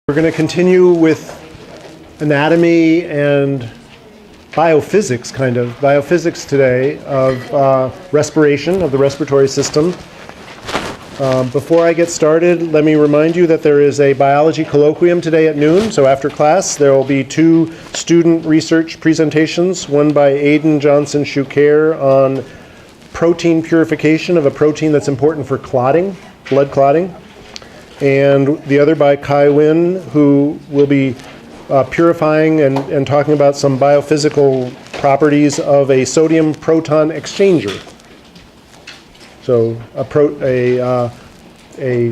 We're going to continue with anatomy and biophysics, biophysics today of respiration, of the respiratory system. Before I get started, let me remind you that there is a biology colloquium today at noon. So after class, there will be 2 student research presentations, one by Aidan Johnson Shukair on protein purification of a protein that's important for clotting, blood clotting. And the other by Kai Win, who will be purifying and talking about some biophysical properties of a sodium proton exchanger. So a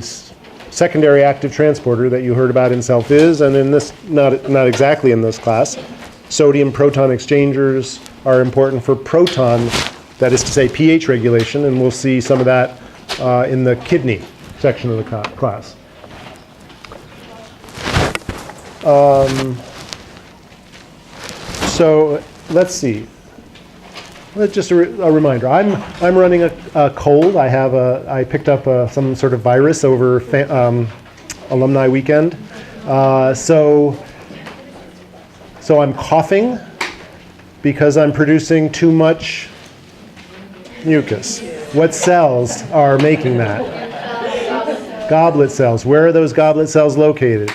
secondary active transporter that you heard about in self-phys, and in this, not exactly in this class, sodium proton exchangers are important for proton, that is to say pH regulation, and we'll see some of that in the kidney section of the class. So let's see. Just a reminder. I'm running a cold. I picked up some sort of virus over alumni weekend. So I'm coughing because I'm producing too much mucus. What cells are making that? Goblet cells. Where are those goblet cells located?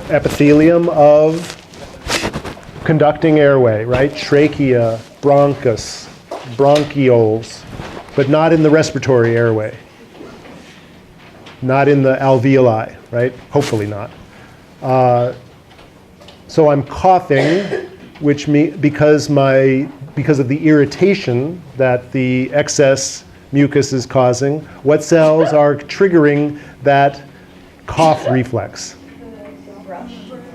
Epithelium of conducting airway, right? Trachea, bronchus, bronchioles, but not in the respiratory airway. Not in the alveoli, right? Hopefully not. So I'm coughing, because of the irritation that the excess mucus is causing. What cells are triggering that cough reflex?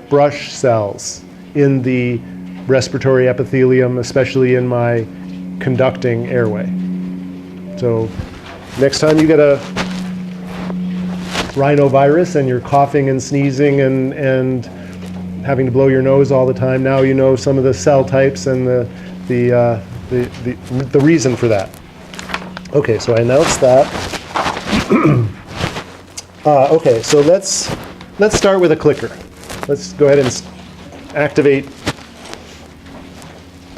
Brush cells in the respiratory epithelium, especially in my conducting airway. So next time you get a rhinovirus and you're coughing and sneezing and having to blow your nose all the time, now you know some of the cell types and the reason for that. Okay, so I announced that. Okay, so let's start with a clicker. Let's go ahead and activate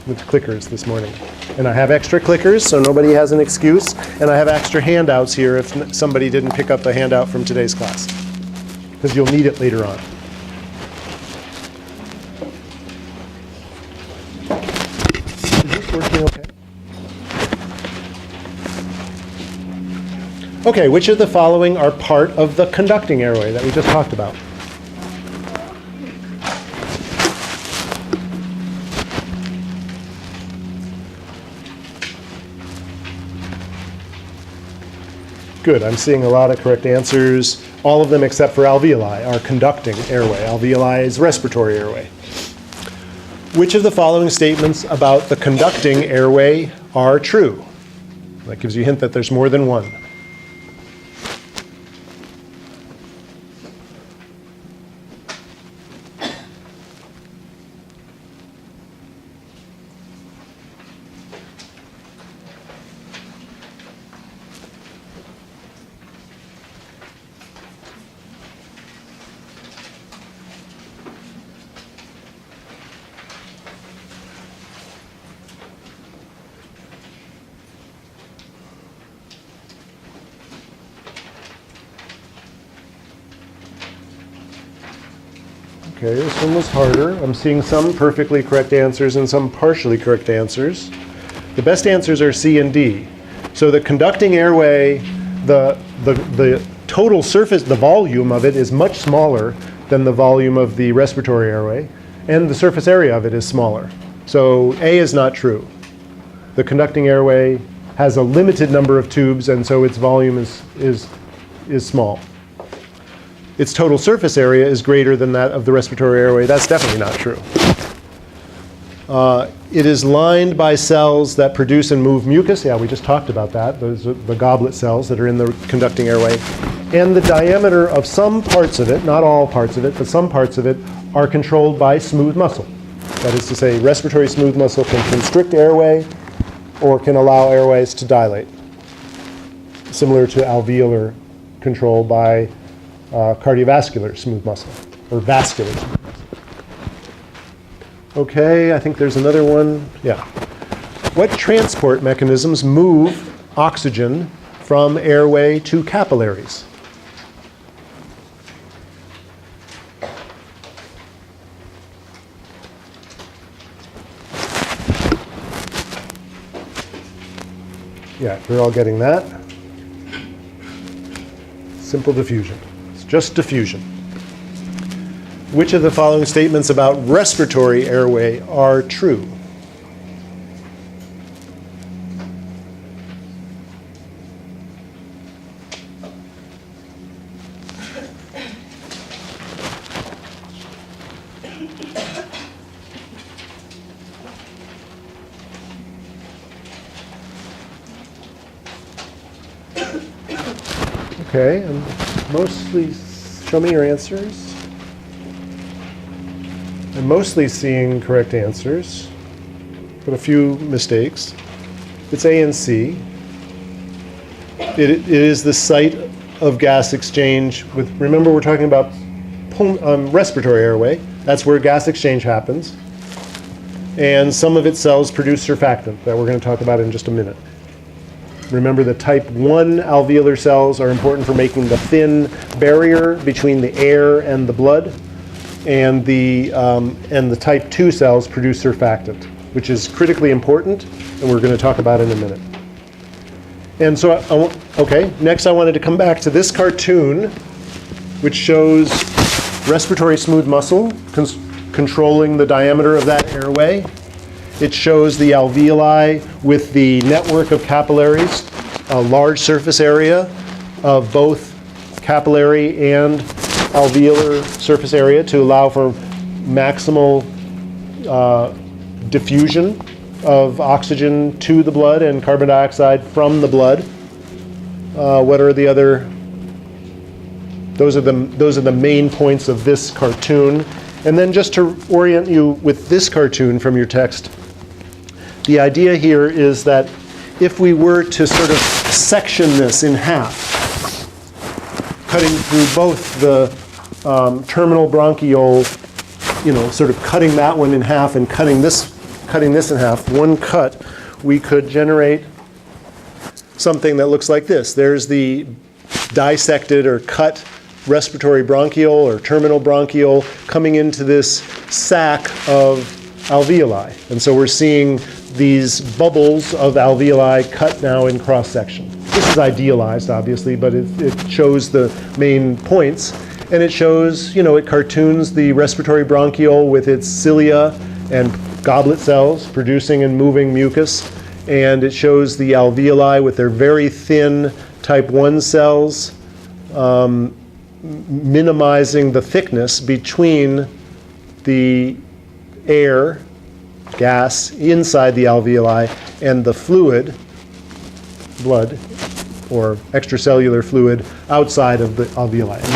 with clickers this morning. And I have extra clickers, so nobody has an excuse. And I have extra handouts here if somebody didn't pick up the handout from today's class, because you'll need it later on. Is this working okay? Okay, which of the following are part of the conducting airway that we just talked about? Good, I'm seeing a lot of correct answers. All of them except for alveoli are conducting airway. Alveoli is respiratory airway. Which of the following statements about the conducting airway are true? That gives you a hint that there's more than one. Okay, this one was harder. I'm seeing some perfectly correct answers and some partially correct answers. The best answers are C and D. So the conducting airway, the total surface, the volume of it is much smaller than the volume of the respiratory airway, and the surface area of it is smaller. So A is not true. The conducting airway has a limited number of tubes, and so its volume is small. Its total surface area is greater than that of the respiratory airway. That's definitely not true. It is lined by cells that produce and move mucus. Yeah, we just talked about that. Those are the goblet cells that are in the conducting airway. And the diameter of some parts of it, not all parts of it, but some parts of it, are controlled by smooth muscle. That is to say, respiratory smooth muscle can constrict airway or can allow airways to dilate, similar to alveolar control by cardiovascular smooth muscle, or vascular smooth muscle. Okay, I think there's another one. Yeah. What transport mechanisms move oxygen from airway to capillaries? Yeah, you're all getting that. Simple diffusion. It's just diffusion. Which of the following statements about respiratory airway are true? Okay, and mostly, show me your answers. I'm mostly seeing correct answers, but a few mistakes. It's A and C. It is the site of gas exchange with, remember we're talking about respiratory airway. That's where gas exchange happens. And some of its cells produce surfactant that we're going to talk about in just a minute. Remember, the type 1 alveolar cells are important for making the thin barrier between the air and the blood, and the type 2 cells produce surfactant, which is critically important, and we're going to talk about in a minute. And so, okay, next I wanted to come back to this cartoon, which shows respiratory smooth muscle controlling the diameter of that airway. It shows the alveoli with the network of capillaries, a large surface area of both capillary and alveolar surface area to allow for maximal diffusion of oxygen to the blood and carbon dioxide from the blood. What are the other? Those are the main points of this cartoon. And then just to orient you with this cartoon from your text, the idea here is that if we were to sort of section this in half, cutting through both the terminal bronchiole, sort of cutting that one in half and cutting this in half, one cut, we could generate something that looks like this. There's the dissected or cut respiratory bronchiole or terminal bronchiole coming into this sac of alveoli. And so we're seeing these bubbles of alveoli cut now in cross-section. This is idealized, obviously, but it shows the main points. And it shows, it cartoons the respiratory bronchiole with its cilia and goblet cells producing and moving mucus. And it shows the alveoli with their very thin type 1 cells, minimizing the thickness between the air, gas, inside the alveoli and the fluid, blood, or extracellular fluid outside of the alveoli. And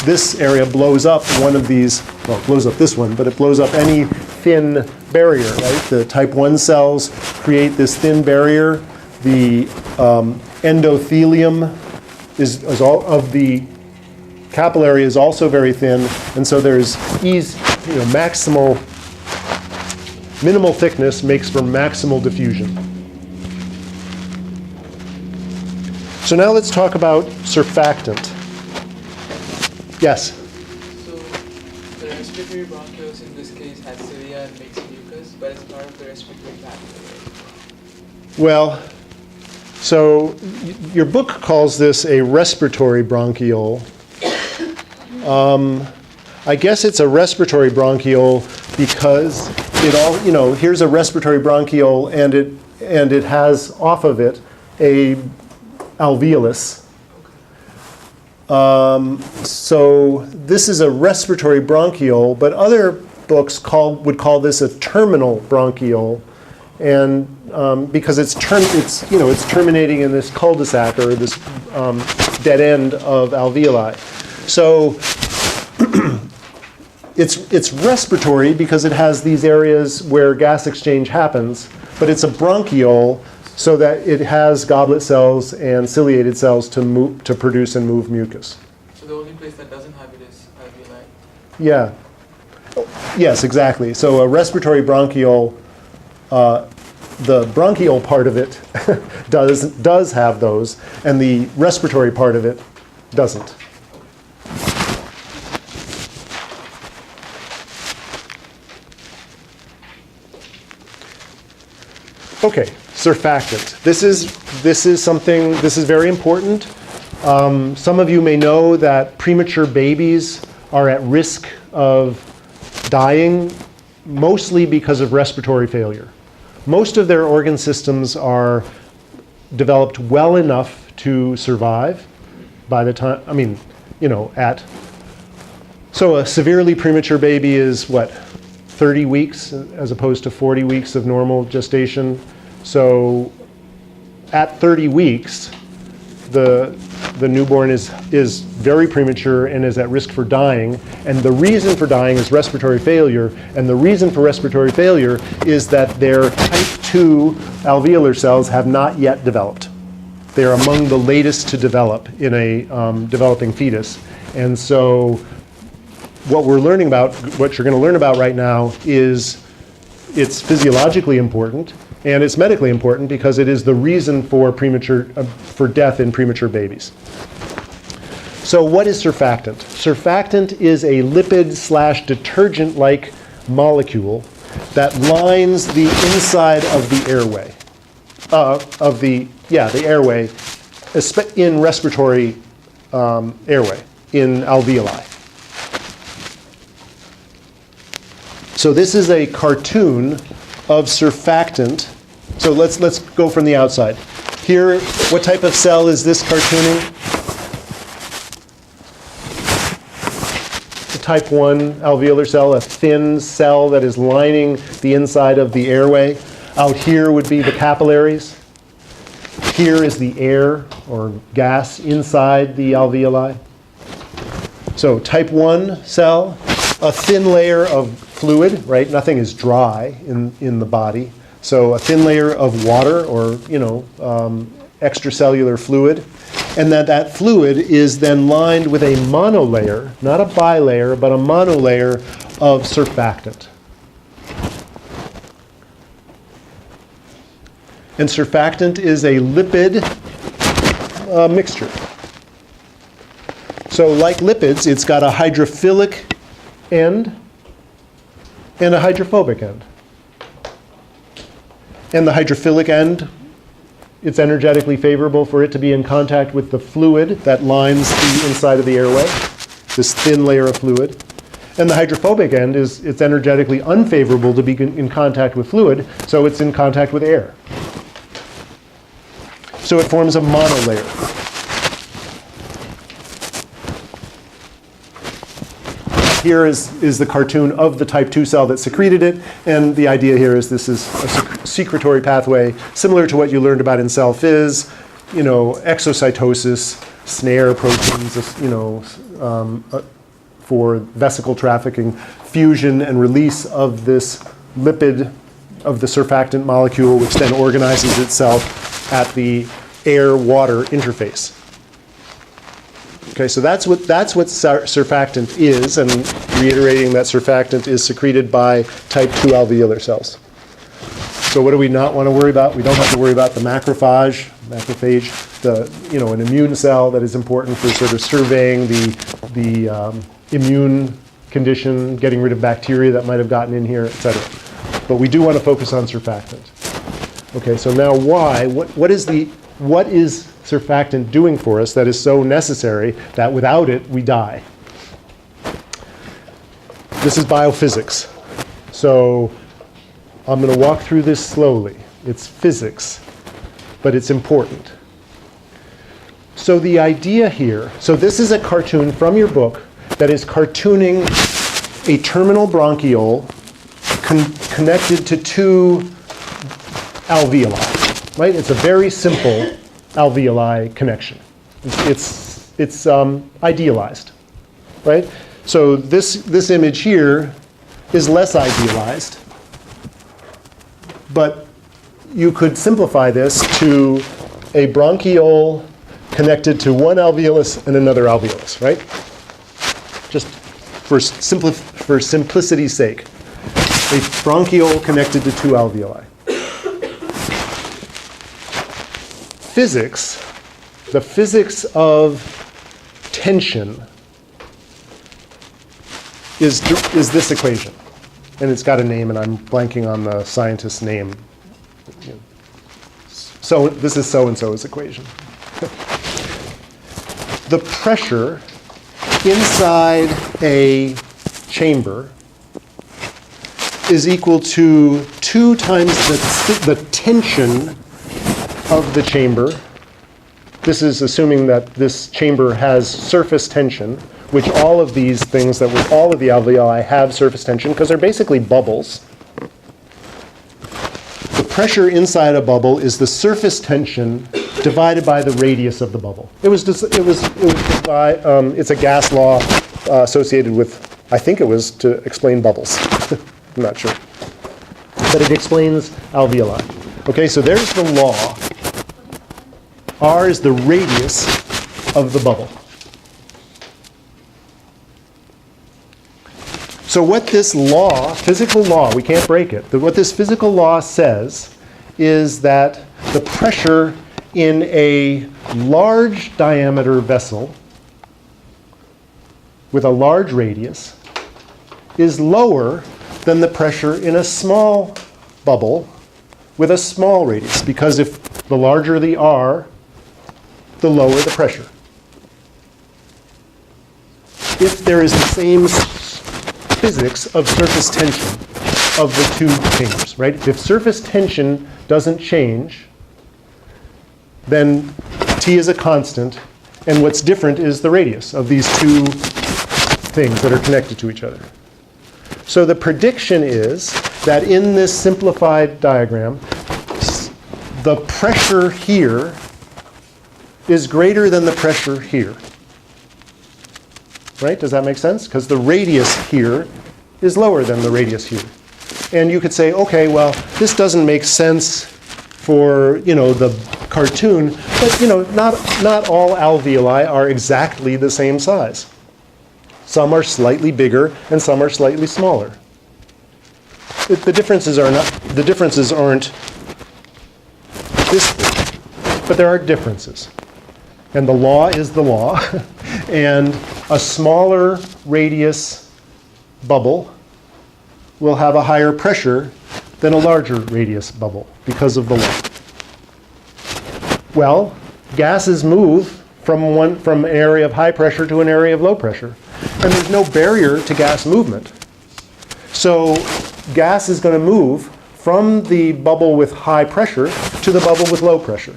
this area blows up one of these, well, it blows up this one, but it blows up any thin barrier, right? The type 1 cells create this thin barrier. The endothelium is all of the capillary is also very thin, and so there's minimal thickness makes for maximal diffusion. So now let's talk about surfactant. Yes? So the respiratory bronchioles in this case has cilia and makes mucus, but it's part of the respiratory pathway. Well, so your book calls this a respiratory bronchiole. I guess it's a respiratory bronchiole because here's a respiratory bronchiole and it has off of it a alveolus. So this is a respiratory bronchiole, but other books would call this a terminal bronchiole, and because it's terminating in this cul-de-sac or this dead end of alveoli. So it's respiratory because it has these areas where gas exchange happens, but it's a bronchiole so that it has goblet cells and ciliated cells to produce and move mucus. So the only place that doesn't have it is alveoli. Yeah. Yes, exactly. So a respiratory bronchiole, the bronchiole part of it does have those, and the respiratory part of it doesn't. Okay, surfactant. This is very important. Some of you may know that premature babies are at risk of dying, mostly because of respiratory failure. Most of their organ systems are developed well enough to survive by the time, so a severely premature baby is what, 30 weeks as opposed to 40 weeks of normal gestation. So at 30 weeks, the newborn is very premature and is at risk for dying. And the reason for dying is respiratory failure. And the reason for respiratory failure is that their type 2 alveolar cells have not yet developed. They are among the latest to develop in a developing fetus. And so what you're going to learn about right now is it's physiologically important and it's medically important because it is the reason for for death in premature babies. So what is surfactant? Surfactant is a lipid/detergent-like molecule that lines the inside of the airway, the airway, in respiratory airway, in alveoli. So this is a cartoon of surfactant. So let's go from the outside. Here, what type of cell is this cartooning? It's a type 1 alveolar cell, a thin cell that is lining the inside of the airway. Out here would be the capillaries. Here is the air or gas inside the alveoli. So type 1 cell, a thin layer of fluid, right? Nothing is dry in the body. So a thin layer of water or, extracellular fluid. And that fluid is then lined with a monolayer, not a bilayer, but a monolayer of surfactant. And surfactant is a lipid mixture. So like lipids, it's got a hydrophilic end and a hydrophobic end. And the hydrophilic end, it's energetically favorable for it to be in contact with the fluid that lines the inside of the airway, this thin layer of fluid. And the hydrophobic end it's energetically unfavorable to be in contact with fluid, so it's in contact with air. So it forms a monolayer. Here is the cartoon of the type 2 cell that secreted it, and the idea here is this is a secretory pathway, similar to what you learned about in cell phys, exocytosis, snare proteins, for vesicle trafficking, fusion and release of this lipid, of the surfactant molecule, which then organizes itself at the air-water interface. Okay, so that's what surfactant is, and reiterating that surfactant is secreted by type 2 alveolar cells. So what do we not want to worry about? We don't have to worry about the macrophage, an immune cell that is important for sort of surveying the immune condition, getting rid of bacteria that might have gotten in here, etc. But we do want to focus on surfactant. Okay, so now why? What is surfactant doing for us that is so necessary that without it we die? This is biophysics. So I'm going to walk through this slowly. It's physics, but it's important. So the idea here, so this is a cartoon from your book that is cartooning a terminal bronchiole connected to two alveoli, right? It's a very simple alveoli connection. It's idealized, right? So this image here is less idealized, but you could simplify this to a bronchiole connected to one alveolus and another alveolus, right? just for simplicity's sake. A bronchiole connected to two alveoli. Physics, the physics of tension is this equation. And it's got a name, and I'm blanking on the scientist's name. So this is so-and-so's equation. The pressure inside a chamber is equal to 2 times the tension of the chamber. This is assuming that this chamber has surface tension, which all of these things that with all of the alveoli have surface tension because they're basically bubbles. The pressure inside a bubble is the surface tension divided by the radius of the bubble. It's a gas law associated with, I think it was to explain bubbles. I'm not sure. But it explains alveoli. Okay, so there's the law. R is the radius of the bubble. So what this law, physical law, we can't break it, what this physical law says is that the pressure in a large diameter vessel with a large radius is lower than the pressure in a small bubble with a small radius, because if the larger the R, the lower the pressure. If there is the same physics of surface tension of the two chambers, right? If surface tension doesn't change, then T is a constant, and what's different is the radius of these two things that are connected to each other. So the prediction is that in this simplified diagram, the pressure here is greater than the pressure here. Right? Does that make sense? Because the radius here is lower than the radius here. And you could say, okay, well, this doesn't make sense for, the cartoon, but, not all alveoli are exactly the same size. Some are slightly bigger and some are slightly smaller. The differences aren't this big, but there are differences. And the law is the law. And a smaller radius bubble will have a higher pressure than a larger radius bubble because of the law. Well, gases move from an area of high pressure to an area of low pressure. And there's no barrier to gas movement. So gas is going to move from the bubble with high pressure to the bubble with low pressure.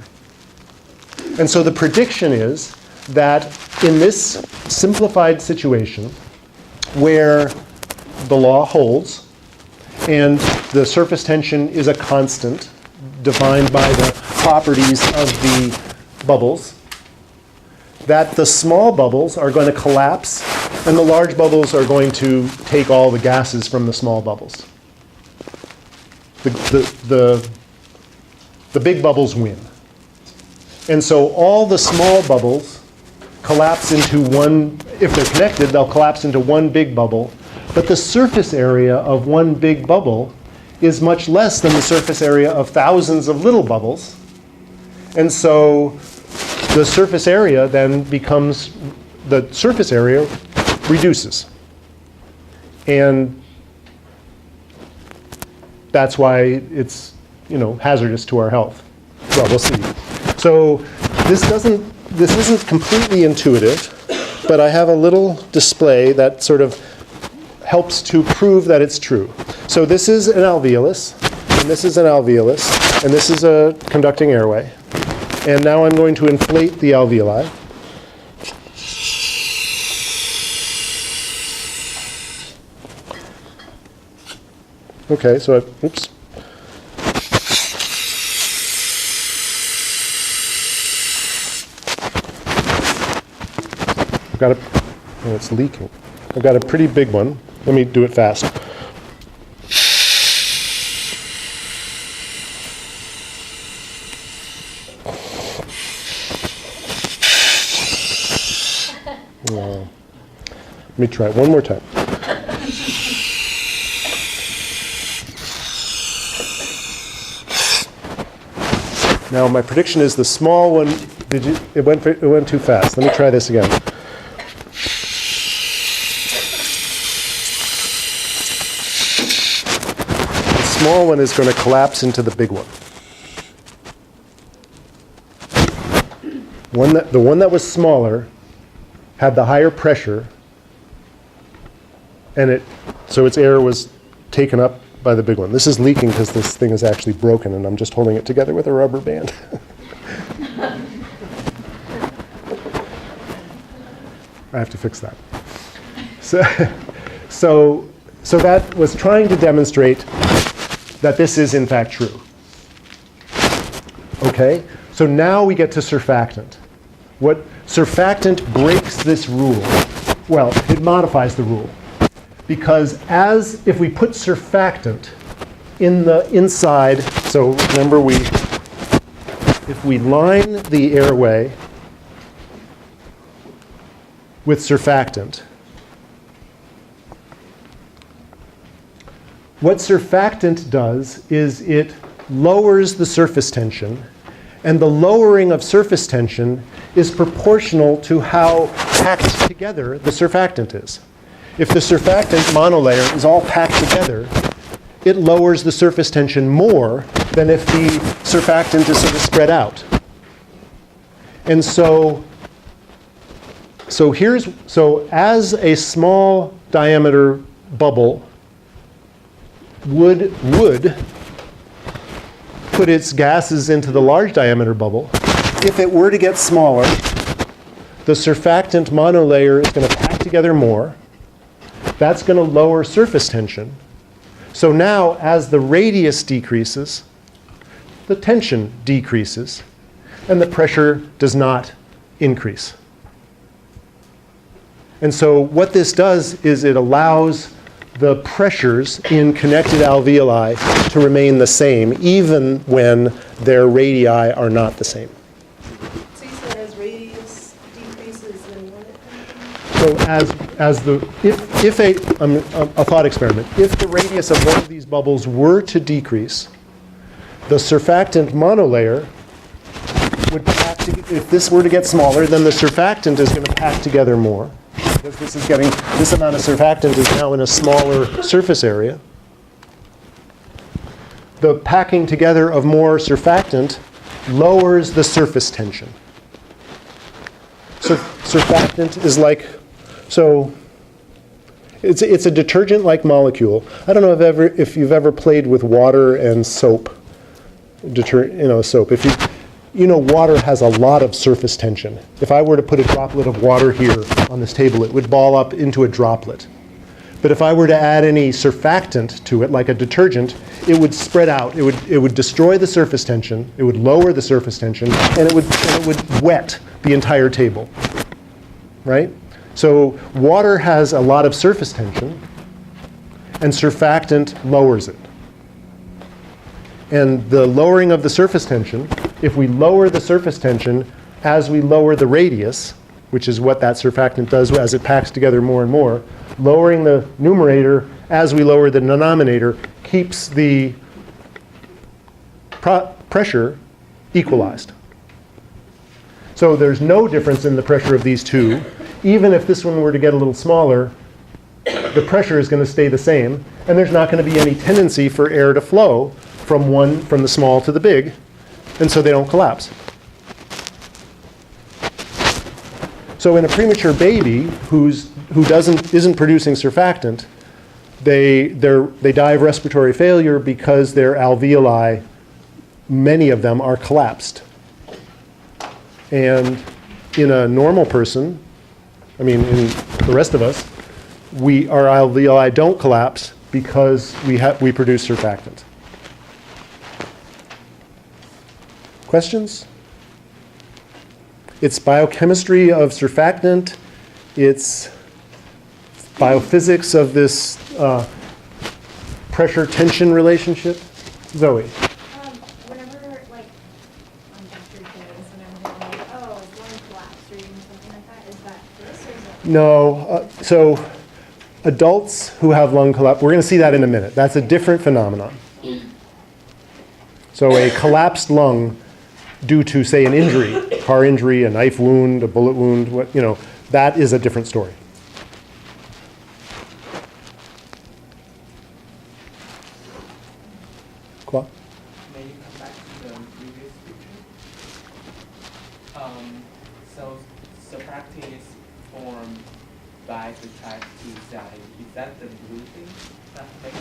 And so the prediction is that in this simplified situation where the law holds and the surface tension is a constant defined by the properties of the bubbles, that the small bubbles are going to collapse and the large bubbles are going to take all the gases from the small bubbles. The big bubbles win. And so all the small bubbles collapse into one, if they're connected, they'll collapse into one big bubble. But the surface area of one big bubble is much less than the surface area of thousands of little bubbles. And so the surface area then becomes, the surface area reduces. And that's why it's, hazardous to our health. Well, we'll see. So this isn't completely intuitive, but I have a little display that sort of helps to prove that it's true. So this is an alveolus, and this is an alveolus, and this is a conducting airway. And now I'm going to inflate the alveoli. Okay, so oops. It's leaking. I've got a pretty big one. Let me do it fast. Let me try it one more time. Now my prediction is the small one, it went too fast. Let me try this again. The small one is going to collapse into the big one. The one that was smaller had the higher pressure, and so its air was taken up by the big one. This is leaking because this thing is actually broken, and I'm just holding it together with a rubber band. I have to fix that. So that was trying to demonstrate that this is in fact true. Okay? So now we get to surfactant. What surfactant breaks this rule? Well, it modifies the rule. Because if we put surfactant in the inside, so remember if we line the airway with surfactant, what surfactant does is it lowers the surface tension, and the lowering of surface tension is proportional to how packed together the surfactant is. If the surfactant monolayer is all packed together, it lowers the surface tension more than if the surfactant is sort of spread out. And so as a small diameter bubble would put its gases into the large diameter bubble, if it were to get smaller, the surfactant monolayer is going to pack together more. That's going to lower surface tension. So now, as the radius decreases, the tension decreases, and the pressure does not increase. And so what this does is it allows the pressures in connected alveoli to remain the same, even when their radii are not the same. So you said as radius decreases, then what? So a thought experiment. If the radius of one of these bubbles were to decrease, the surfactant monolayer would pack if this were to get smaller, then the surfactant is going to pack together more. Because this amount of surfactant is now in a smaller surface area. The packing together of more surfactant lowers the surface tension. So surfactant is it's a detergent-like molecule. I don't know if you've ever played with water and soap. Soap. Water has a lot of surface tension. If I were to put a droplet of water here on this table, it would ball up into a droplet. But if I were to add any surfactant to it, like a detergent, it would spread out. It would destroy the surface tension. It would lower the surface tension, and it would wet the entire table. Right? So water has a lot of surface tension, and surfactant lowers it. And the lowering of the surface tension, if we lower the surface tension as we lower the radius, which is what that surfactant does as it packs together more and more, lowering the numerator as we lower the denominator keeps the pressure equalized. So there's no difference in the pressure of these two. Even if this one were to get a little smaller, the pressure is going to stay the same, and there's not going to be any tendency for air to flow from the small to the big, and so they don't collapse. So in a premature baby who isn't producing surfactant, they die of respiratory failure because their alveoli, many of them, are collapsed. And in a normal person, in the rest of us, our alveoli don't collapse because we produce surfactant. Questions? It's biochemistry of surfactant. It's biophysics of this pressure-tension relationship. Zoe. Whenever, on vector things, whenever they're like, oh, it's going to collapse or even something like that, is that this or is that? No, so adults who have lung collapse, we're going to see that in a minute. That's a different phenomenon. So a collapsed lung due to, say, an injury, car injury, a knife wound, a bullet wound, that is a different story. Qua? May you come back to the previous picture? So surfactant is formed by the type 2 cell. Is that the blue thing that makes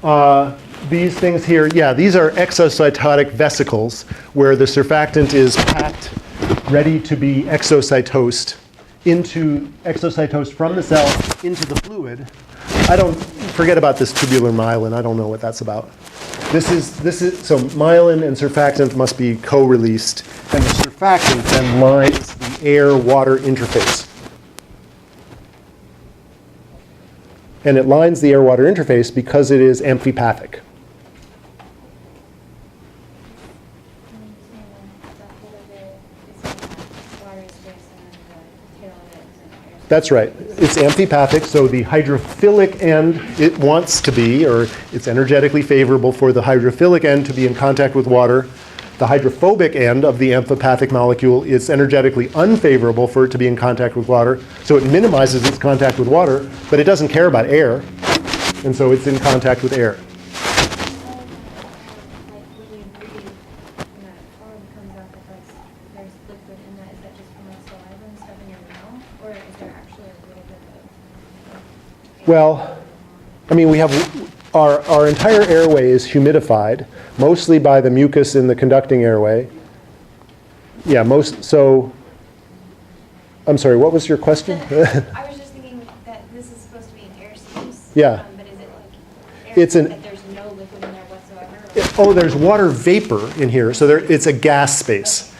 surfactant? These things here, yeah, these are exocytotic vesicles where the surfactant is packed, ready to be exocytosed from the cell into the fluid. Forget about this tubular myelin. I don't know what that's about. So myelin and surfactant must be co-released, and the surfactant then lines the air-water interface. And it lines the air-water interface because it is amphipathic. That's right. It's amphipathic, so the hydrophilic end, it wants to be, or it's energetically favorable for the hydrophilic end to be in contact with water. The hydrophobic end of the amphipathic molecule is energetically unfavorable for it to be in contact with water, so it minimizes its contact with water, but it doesn't care about air, and so it's in contact with air. Well, I mean, we have our entire airway is humidified, mostly by the mucus in the conducting airway. Yeah, so, I'm sorry, what was your question? I was just thinking that this is supposed to be an air space. Yeah. But is it like air It's that there's no liquid in there whatsoever? Oh, there's water vapor in here, so it's a gas space.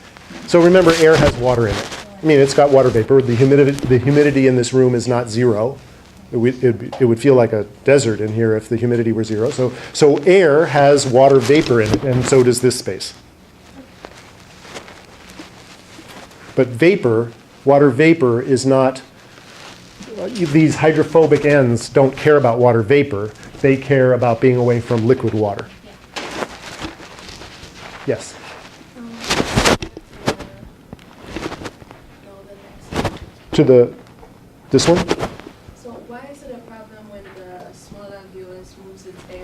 So remember, air has water in it. I mean, it's got water vapor. The humidity in this room is not zero. It would feel like a desert in here if the humidity were zero. So air has water vapor in it, and so does this space. But water vapor is not, these hydrophobic ends don't care about water vapor. They care about being away from liquid water. Yes? To this one? So why is it a problem when the small alveolus moves its air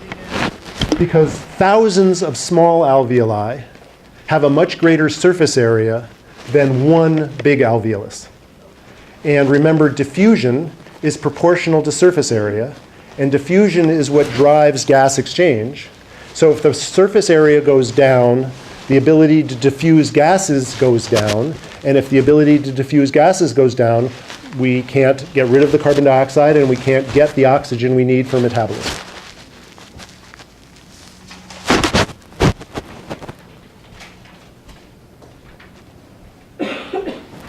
bigger? Because thousands of small alveoli have a much greater surface area than one big alveolus. And remember, diffusion is proportional to surface area, and diffusion is what drives gas exchange. So if the surface area goes down, the ability to diffuse gases goes down, and if the ability to diffuse gases goes down, we can't get rid of the carbon dioxide and we can't get the oxygen we need for metabolism.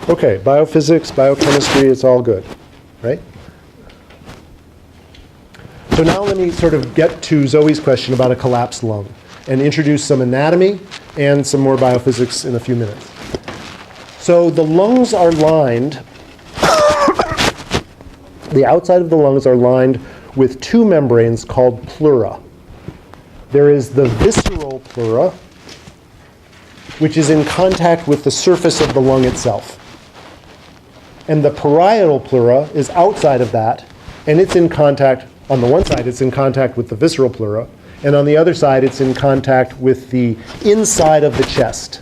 Okay, biophysics, biochemistry, it's all good, right? So now let me sort of get to Zoe's question about a collapsed lung and introduce some anatomy and some more biophysics in a few minutes. So the lungs are lined, the outside of the lungs are lined with two membranes called pleura. There is the visceral pleura, which is in contact with the surface of the lung itself. And the parietal pleura is outside of that, and it's in contact, on the one side it's in contact with the visceral pleura, and on the other side it's in contact with the inside of the chest.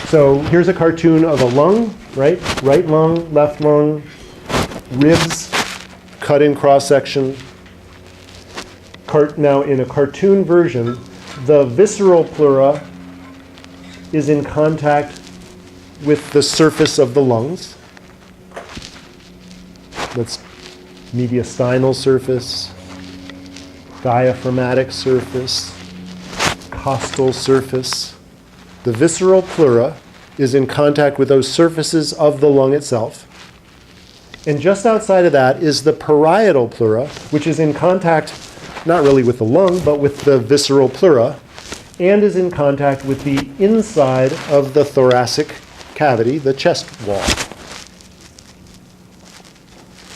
So here's a cartoon of a lung, right? Right lung, left lung, ribs cut in cross-section. Now in a cartoon version, the visceral pleura is in contact with the surface of the lungs. That's mediastinal surface, diaphragmatic surface, costal surface. The visceral pleura is in contact with those surfaces of the lung itself. And just outside of that is the parietal pleura, which is in contact not really with the lung, but with the visceral pleura, and is in contact with the inside of the thoracic cavity, the chest wall.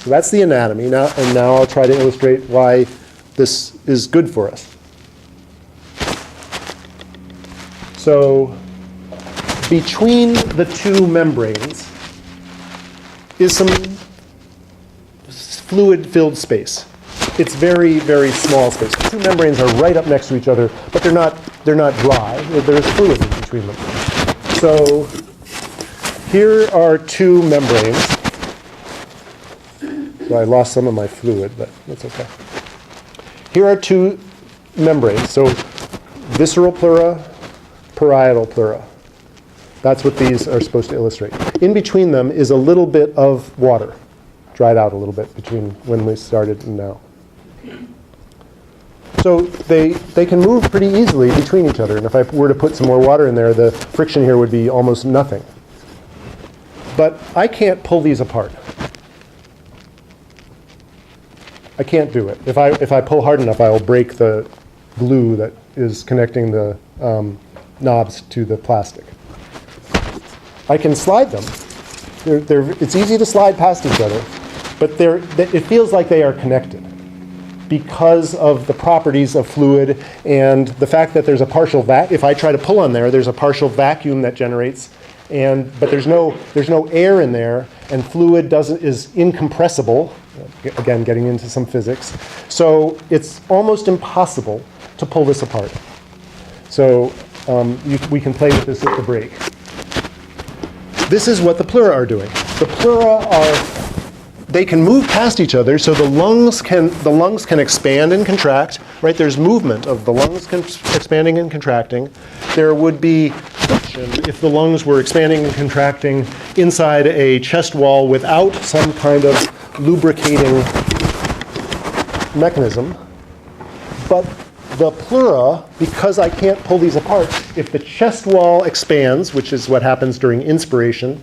So that's the anatomy. Now I'll try to illustrate why this is good for us. So between the two membranes is some fluid-filled space. It's very, very small space. The two membranes are right up next to each other, but they're not dry. There's fluid in between them. So here are two membranes. So I lost some of my fluid, but that's okay. Here are two membranes. So visceral pleura, parietal pleura. That's what these are supposed to illustrate. In between them is a little bit of water, dried out a little bit between when we started and now. So they can move pretty easily between each other. And if I were to put some more water in there, the friction here would be almost nothing. But I can't pull these apart. I can't do it. If I pull hard enough, I will break the glue that is connecting the knobs to the plastic. I can slide them. It's easy to slide past each other, but it feels like they are connected because of the properties of fluid and the fact that there's a partial if I try to pull on there, there's a partial vacuum that generates, but there's no air in there, and fluid is incompressible. Again, getting into some physics. So it's almost impossible to pull this apart. So we can play with this at the break. This is what the pleura are doing. The pleura they can move past each other, so the lungs can expand and contract, right? There's movement of the lungs expanding and contracting. There would be friction if the lungs were expanding and contracting inside a chest wall without some kind of lubricating mechanism. But the pleura, because I can't pull these apart, if the chest wall expands, which is what happens during inspiration,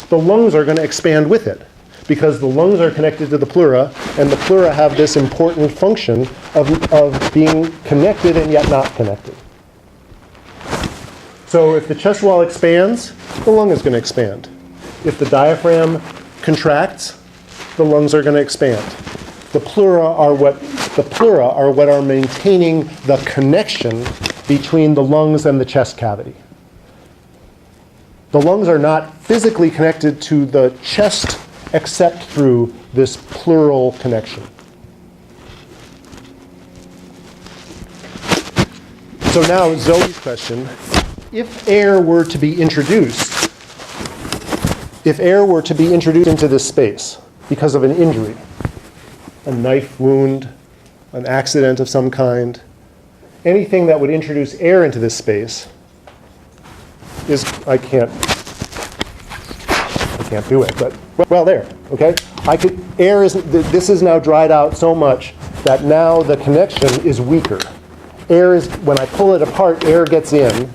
the lungs are going to expand with it, because the lungs are connected to the pleura, and the pleura have this important function of being connected and yet not connected. So if the chest wall expands, the lung is going to expand. If the diaphragm contracts, the lungs are going to expand. The pleura are what are maintaining the connection between the lungs and the chest cavity. The lungs are not physically connected to the chest except through this pleural connection. So now Zoe's question, if air were to be introduced into this space because of an injury, a knife wound, an accident of some kind, anything that would introduce air into this space I can't do it, but well, there, okay? This is now dried out so much that now the connection is weaker. When I pull it apart, air gets in,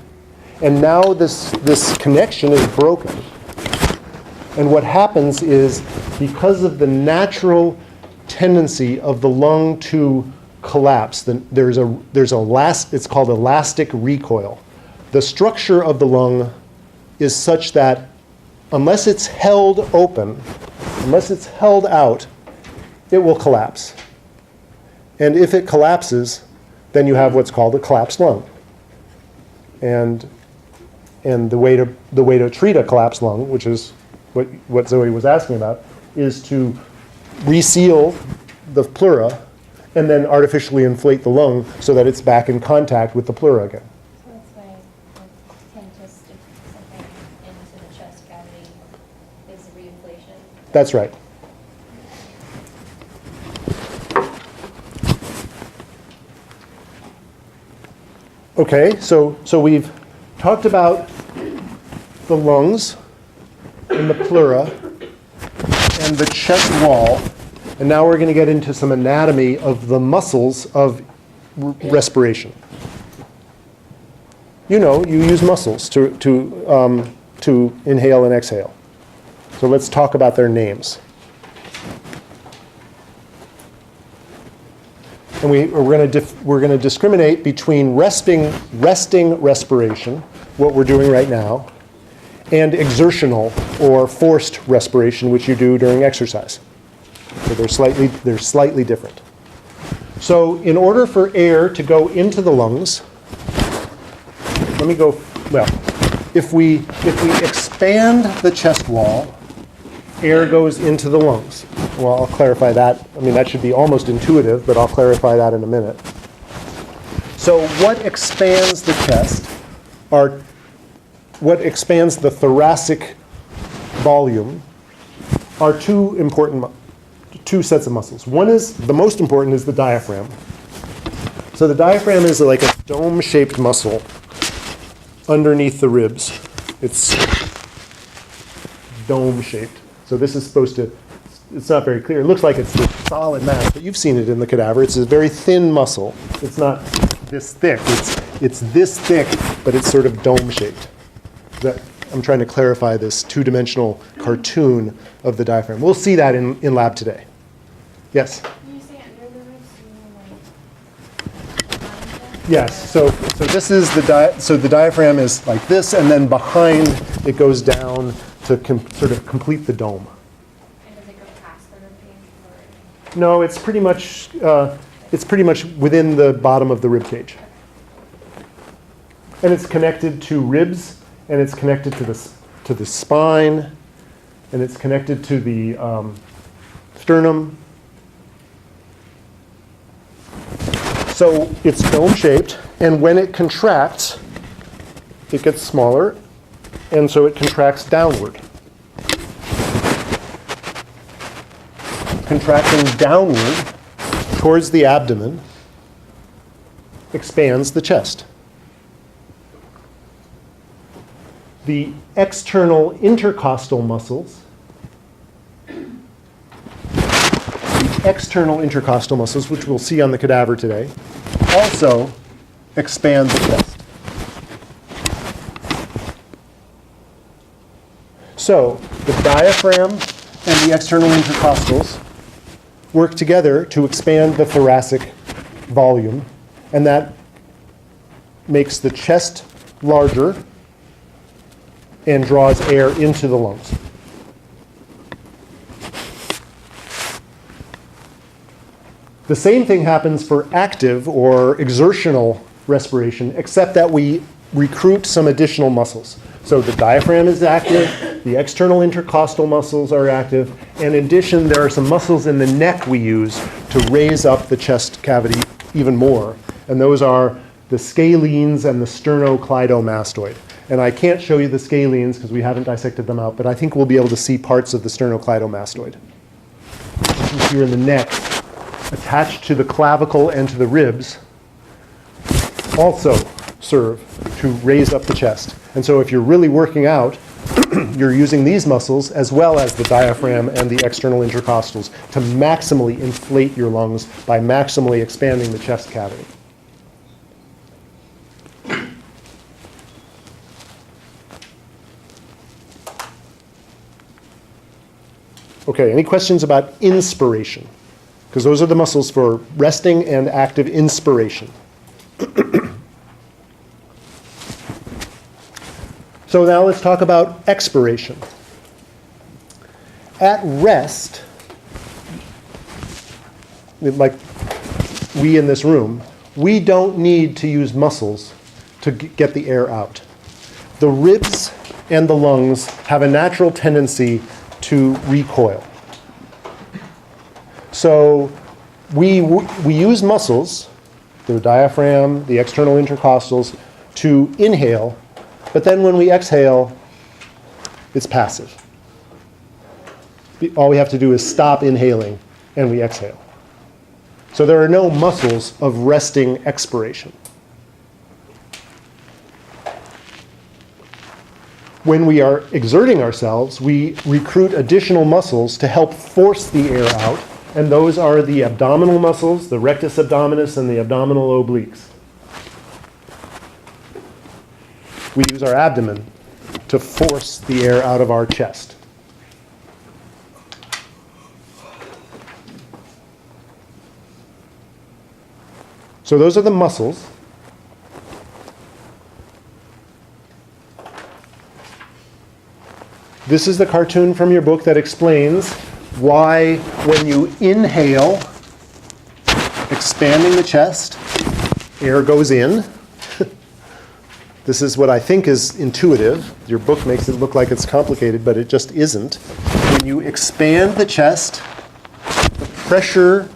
and now this connection is broken. And what happens is, because of the natural tendency of the lung to collapse, it's called elastic recoil. The structure of the lung is such that unless it's held open, unless it's held out, it will collapse. And if it collapses, then you have what's called a collapsed lung. And the way to treat a collapsed lung, which is what Zoe was asking about, is to reseal the pleura and then artificially inflate the lung so that it's back in contact with the pleura again. So that's why tend to stick something into the chest cavity is reinflation. That's right. Okay, so we've talked about the lungs and the pleura and the chest wall, and now we're going to get into some anatomy of the muscles of respiration. You use muscles to inhale and exhale. So let's talk about their names. And we're going to discriminate between resting respiration, what we're doing right now, and exertional or forced respiration, which you do during exercise. So they're slightly different. So in order for air to go into the lungs, let me go, well, if we expand the chest wall, air goes into the lungs. Well, I'll clarify that. I mean, that should be almost intuitive, but I'll clarify that in a minute. So what expands the chest are, what expands the thoracic volume are two sets of muscles. One is, the most important is the diaphragm. So the diaphragm is like a dome-shaped muscle underneath the ribs. It's dome-shaped. So this is supposed to, it's not very clear. It looks like it's the solid mass, but you've seen it in the cadaver. It's a very thin muscle. It's not this thick. It's this thick, but it's sort of dome-shaped. I'm trying to clarify this two-dimensional cartoon of the diaphragm. We'll see that in lab today. Yes? When you say under the ribs, do you mean like behind them? Yes. So this is so the diaphragm is like this, and then behind it goes down to sort of complete the dome. And does it go past the rib cage? No, it's pretty much within the bottom of the rib cage. And it's connected to ribs, and it's connected to the spine, and it's connected to the sternum. So it's dome-shaped, and when it contracts, it gets smaller, and so it contracts downward. Contracting downward towards the abdomen expands the chest. The external intercostal muscles, which we'll see on the cadaver today, also expand the chest. So the diaphragm and the external intercostals work together to expand the thoracic volume, and that makes the chest larger and draws air into the lungs. The same thing happens for active or exertional respiration, except that we recruit some additional muscles. So the diaphragm is active, the external intercostal muscles are active, and in addition, there are some muscles in the neck we use to raise up the chest cavity even more, and those are the scalenes and the sternocleidomastoid. And I can't show you the scalenes because we haven't dissected them out, but I think we'll be able to see parts of the sternocleidomastoid. Here in the neck, attached to the clavicle and to the ribs, also serve to raise up the chest. And so if you're really working out, you're using these muscles as well as the diaphragm and the external intercostals to maximally inflate your lungs by maximally expanding the chest cavity. Okay, any questions about inspiration? Because those are the muscles for resting and active inspiration. So now let's talk about expiration. At rest, like we in this room, we don't need to use muscles to get the air out. The ribs and the lungs have a natural tendency to recoil. So we use muscles, the diaphragm, the external intercostals, to inhale, but then when we exhale, it's passive. All we have to do is stop inhaling, and we exhale. So there are no muscles of resting expiration. When we are exerting ourselves, we recruit additional muscles to help force the air out, and those are the abdominal muscles, the rectus abdominis and the abdominal obliques. We use our abdomen to force the air out of our chest. So those are the muscles. this is the cartoon from your book that explains why when you inhale, expanding the chest, air goes in. This is what I think is intuitive. Your book makes it look like it's complicated, but it just isn't. When you expand the chest, the pressure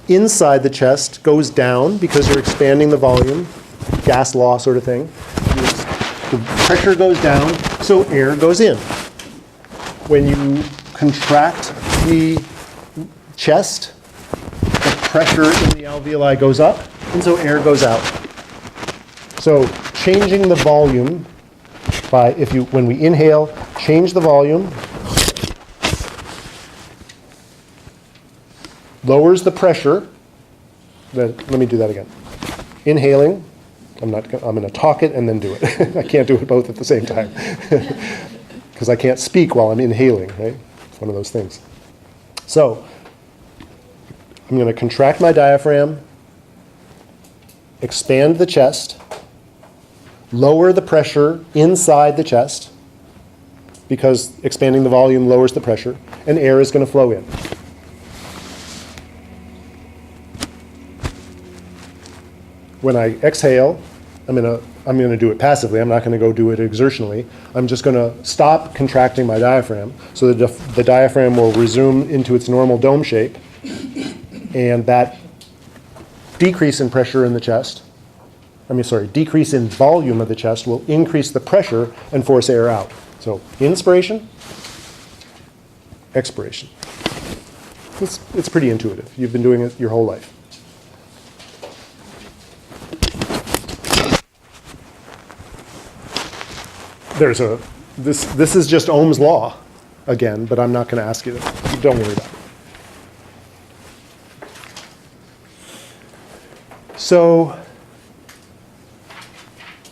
inside the chest goes down because you're expanding the volume, gas law sort of thing. The pressure goes down, so air goes in. When you contract the chest, the pressure in the alveoli goes up, and so air goes out. So changing the volume by, when we inhale, change the volume, lowers the pressure. Let me do that again. Inhaling, I'm going to talk it and then do it. I can't do it both at the same time. Because I can't speak while I'm inhaling, right? It's one of those things. So I'm going to contract my diaphragm, expand the chest, lower the pressure inside the chest, because expanding the volume lowers the pressure, and air is going to flow in. When I exhale, I'm going to do it passively. I'm not going to go do it exertionally. I'm just going to stop contracting my diaphragm so that the diaphragm will resume into its normal dome shape, and that decrease in pressure in the chest, decrease in volume of the chest will increase the pressure and force air out. So inspiration, expiration. It's pretty intuitive. You've been doing it your whole life. This is just Ohm's law again, but I'm not going to ask you that. Don't worry about it. So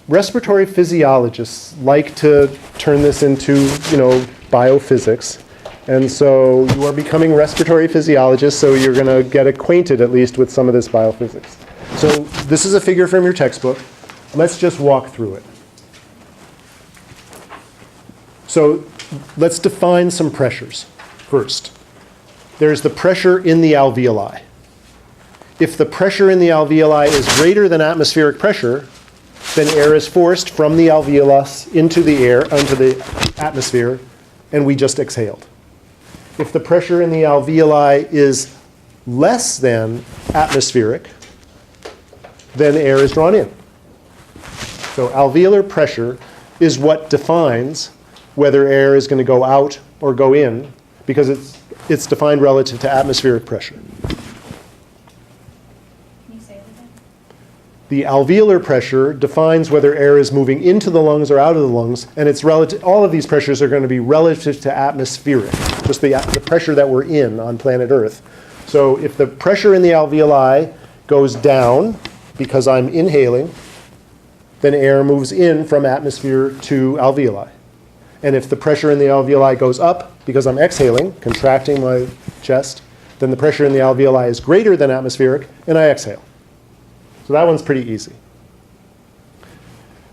respiratory physiologists like to turn this into, biophysics. And so you are becoming respiratory physiologists, so you're going to get acquainted at least with some of this biophysics. So this is a figure from your textbook. Let's just walk through it. So let's define some pressures first. There's the pressure in the alveoli. If the pressure in the alveoli is greater than atmospheric pressure, then air is forced from the alveolus into the atmosphere, and we just exhaled. If the pressure in the alveoli is less than atmospheric, then air is drawn in. So alveolar pressure is what defines whether air is going to go out or go in, because it's defined relative to atmospheric pressure. Can you say it again? The alveolar pressure defines whether air is moving into the lungs or out of the lungs, and it's relative. All of these pressures are going to be relative to atmospheric, just the pressure that we're in on planet Earth. So if the pressure in the alveoli goes down because I'm inhaling, then air moves in from atmosphere to alveoli. And if the pressure in the alveoli goes up because I'm exhaling, contracting my chest, then the pressure in the alveoli is greater than atmospheric, and I exhale. So that one's pretty easy.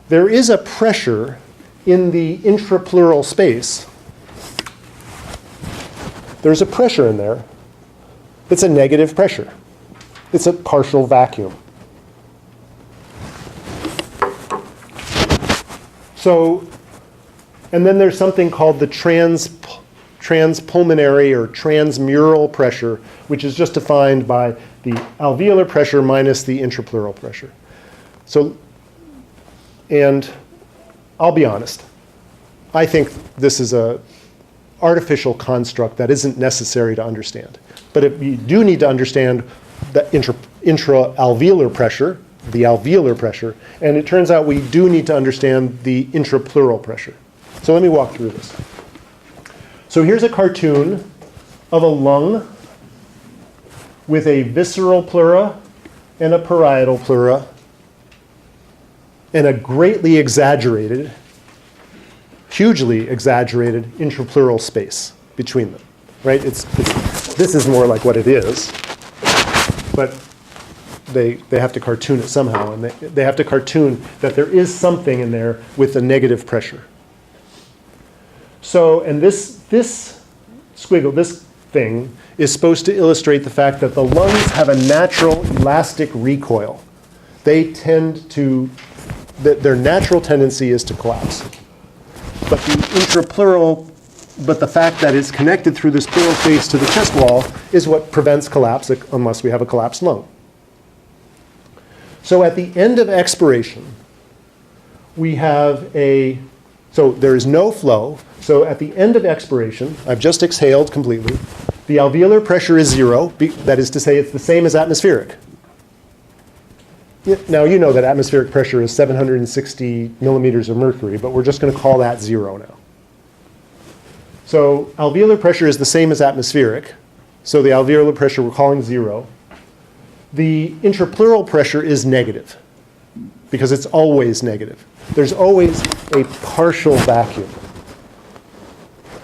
There is a pressure in the intrapleural space. There's a pressure in there. It's a negative pressure. It's a partial vacuum. So, and then there's something called the transpulmonary or transmural pressure, which is just defined by the alveolar pressure minus the intrapleural pressure. So, and I'll be honest, I think this is an artificial construct that isn't necessary to understand. But you do need to understand the intra-alveolar pressure, the alveolar pressure, and it turns out we do need to understand the intrapleural pressure. So let me walk through this. So here's a cartoon of a lung with a visceral pleura and a parietal pleura and a greatly exaggerated, hugely exaggerated intrapleural space between them, right? This is more like what it is, but they have to cartoon it somehow, and they have to cartoon that there is something in there with a negative pressure. So, and this squiggle, this thing, is supposed to illustrate the fact that the lungs have a natural elastic recoil. They tend to, their natural tendency is to collapse. But the fact that it's connected through this pleural space to the chest wall is what prevents collapse unless we have a collapsed lung. So at the end of expiration, we have so there is no flow. So at the end of expiration, I've just exhaled completely. The alveolar pressure is 0. That is to say, it's the same as atmospheric. Now, you know that atmospheric pressure is 760 millimeters of mercury, but we're just going to call that 0 now. So alveolar pressure is the same as atmospheric. So the alveolar pressure we're calling 0. The intrapleural pressure is negative, because it's always negative. There's always a partial vacuum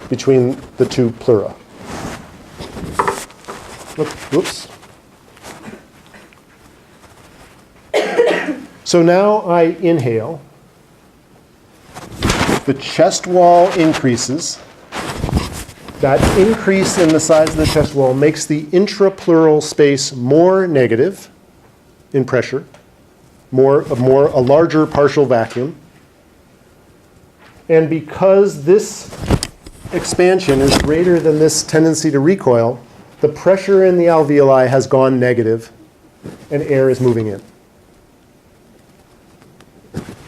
between the two pleura. Whoops. So now I inhale. The chest wall increases. That increase in the size of the chest wall makes the intrapleural space more negative in pressure, a larger partial vacuum. And because this expansion is greater than this tendency to recoil, the pressure in the alveoli has gone negative and air is moving in.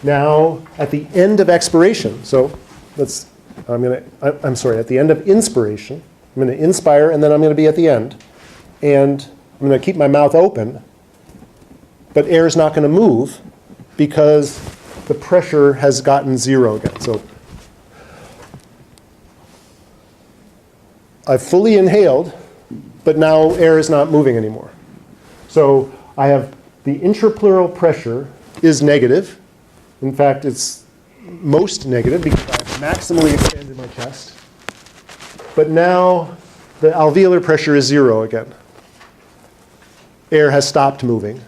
Now, at the end of expiration, so at the end of inspiration, I'm going to inspire and then I'm going to be at the end. And I'm going to keep my mouth open, but air is not going to move because the pressure has gotten 0 again. So I've fully inhaled, but now air is not moving anymore. So I have the intrapleural pressure is negative. In fact, it's most negative because I've maximally expanded my chest. But now the alveolar pressure is 0 again. Air has stopped moving.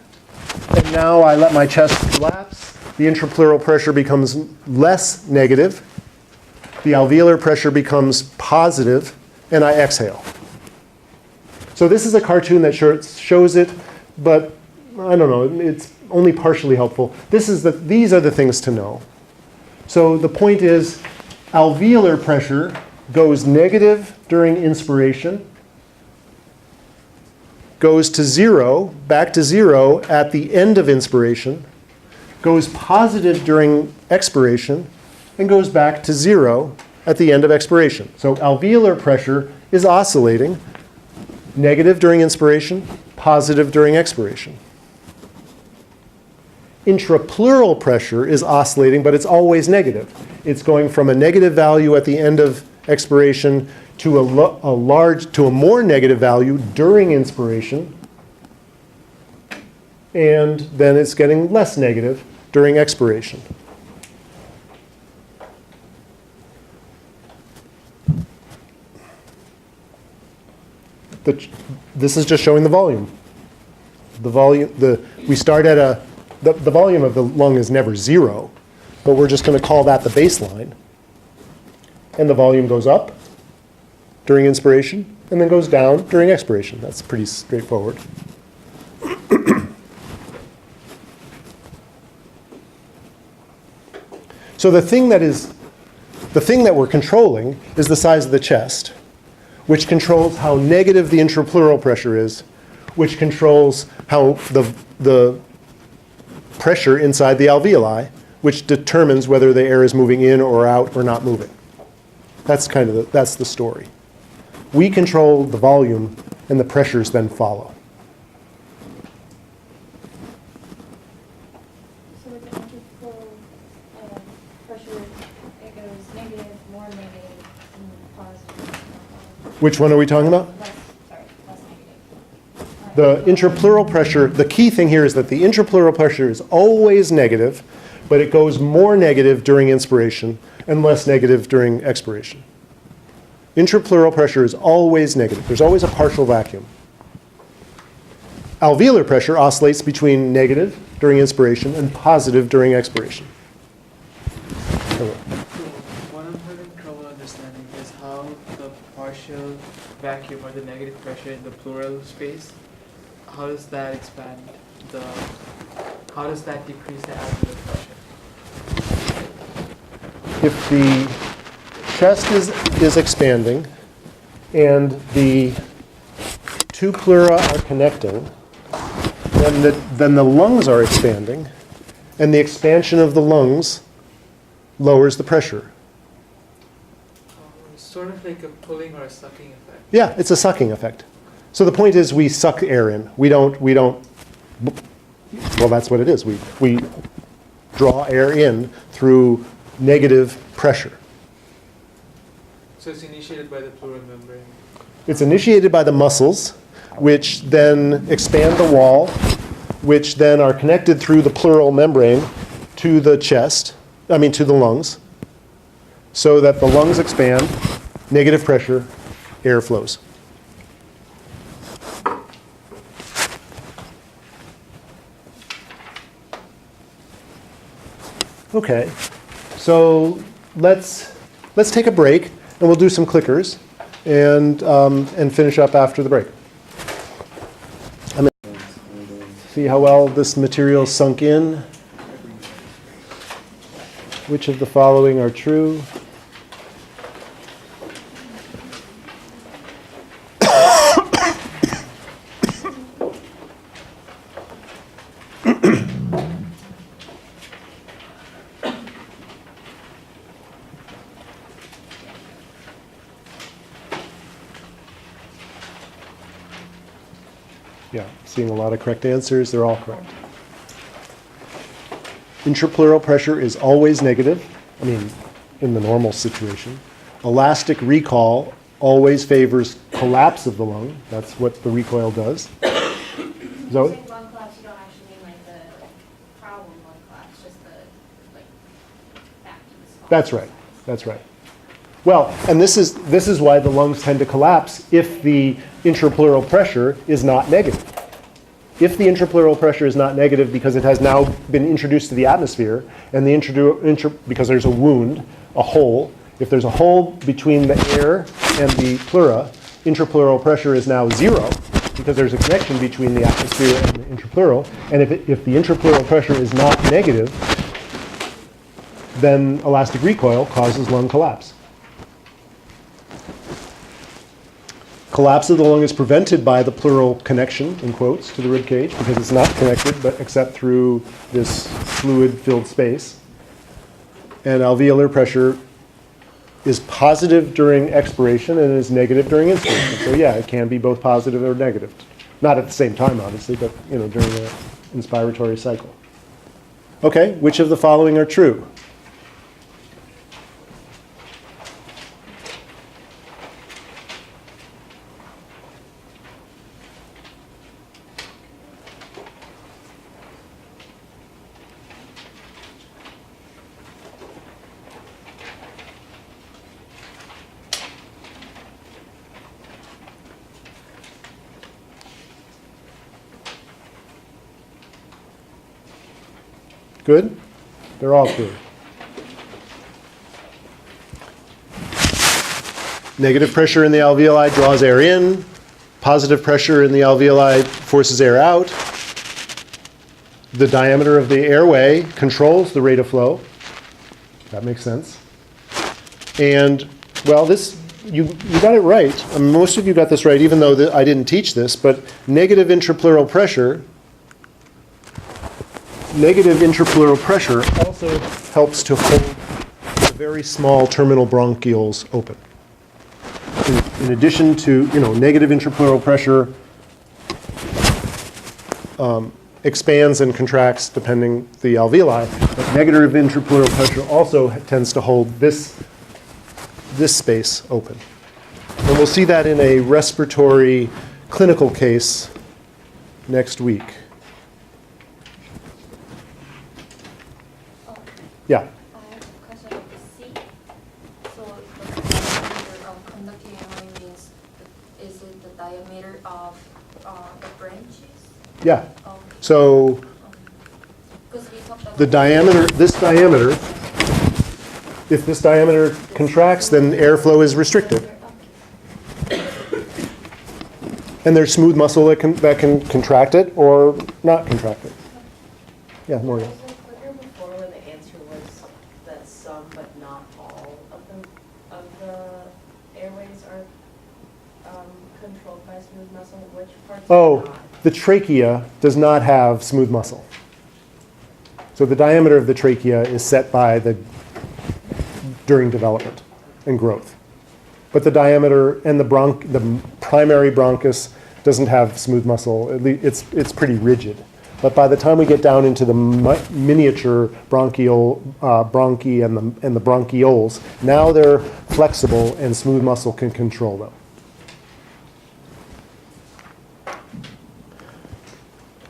And now I let my chest collapse. The intrapleural pressure becomes less negative. The alveolar pressure becomes positive, and I exhale. So this is a cartoon that shows it, but I don't know, it's only partially helpful. These are the things to know. So the point is, alveolar pressure goes negative during inspiration, goes to 0, back to 0 at the end of inspiration, goes positive during expiration, and goes back to 0 at the end of expiration. So alveolar pressure is oscillating, negative during inspiration, positive during expiration. Intrapleural pressure is oscillating, but it's always negative. It's going from a negative value at the end of expiration to a more negative value during inspiration, and then it's getting less negative during expiration. This is just showing the volume. We start at the volume of the lung is never 0, but we're just going to call that the baseline. And the volume goes up during inspiration and then goes down during expiration. That's pretty straightforward. So the thing that we're controlling is the size of the chest, which controls how negative the intrapleural pressure is, which controls how the pressure inside the alveoli, which determines whether the air is moving in or out or not moving. That's that's the story. We control the volume, and the pressures then follow. So with the intrapleural pressure, it goes negative, more negative, and positive. Which one are we talking about? Less negative. The intrapleural pressure, the key thing here is that the intrapleural pressure is always negative, but it goes more negative during inspiration and less negative during expiration. Intrapleural pressure is always negative. There's always a partial vacuum. Alveolar pressure oscillates between negative during inspiration and positive during expiration. So what I'm having trouble understanding vacuum or the negative pressure in the pleural space, how does that expand the, how does that decrease the alveolar pressure? If the chest is expanding and the two pleura are connecting, then the lungs are expanding, and the expansion of the lungs lowers the pressure. Sort of like a pulling or a sucking effect. Yeah, it's a sucking effect. So the point is we suck air in. We don't, well, that's what it is. We draw air in through negative pressure. So it's initiated by the pleural membrane. It's initiated by the muscles, which then expand the wall, which then are connected through the pleural membrane to the chest, to the lungs, so that the lungs expand, negative pressure, air flows. Okay, so let's take a break, and we'll do some clickers, and finish up after the break. See how well this material sunk in. Which of the following are true? Yeah, seeing a lot of correct answers. They're all correct. Intrapleural pressure is always negative, in the normal situation. Elastic recoil always favors collapse of the lung. That's what the recoil does. Zoe? Saying lung collapse, you don't actually mean like the problem lung collapse, just the back to the small. That's right. That's right. Well, and this is why the lungs tend to collapse if the intrapleural pressure is not negative. If the intrapleural pressure is not negative because it has now been introduced to the atmosphere, and because there's a wound, a hole, if there's a hole between the air and the pleura, intrapleural pressure is now 0 because there's a connection between the atmosphere and the intrapleural. And if the intrapleural pressure is not negative, then elastic recoil causes lung collapse. Collapse of the lung is prevented by the pleural connection, in quotes, to the rib cage, because it's not connected, but except through this fluid-filled space. And alveolar pressure is positive during expiration and is negative during inspiration. So yeah, it can be both positive or negative. Not at the same time, obviously, but during the inspiratory cycle. Okay, which of the following are true? Good? They're all true. Negative pressure in the alveoli draws air in. Positive pressure in the alveoli forces air out. The diameter of the airway controls the rate of flow. That makes sense. And, well, you got it right. Most of you got this right, even though I didn't teach this, but negative intrapleural pressure also helps to hold the very small terminal bronchioles open. In addition to, negative intrapleural pressure expands and contracts depending the alveoli, but negative intrapleural pressure also tends to hold this space open. And we'll see that in a respiratory clinical case next week. Yeah. I have a question about the seat. So the diameter of conducting air means, is it the diameter of the branches? Yeah. Okay. So Because we talked about this diameter, if this diameter contracts, then airflow is restricted. And there's smooth muscle that can contract it or not contract it. Yeah, Morgan. Was it clear before when the answer was that some but not all of the airways are controlled by smooth muscle? Which parts are Oh, not? the trachea does not have smooth muscle. So the diameter of the trachea is set by during development and growth. But the diameter and the primary bronchus doesn't have smooth muscle. It's pretty rigid. But by the time we get down into the miniature bronchi and the bronchioles, now they're flexible and smooth muscle can control them.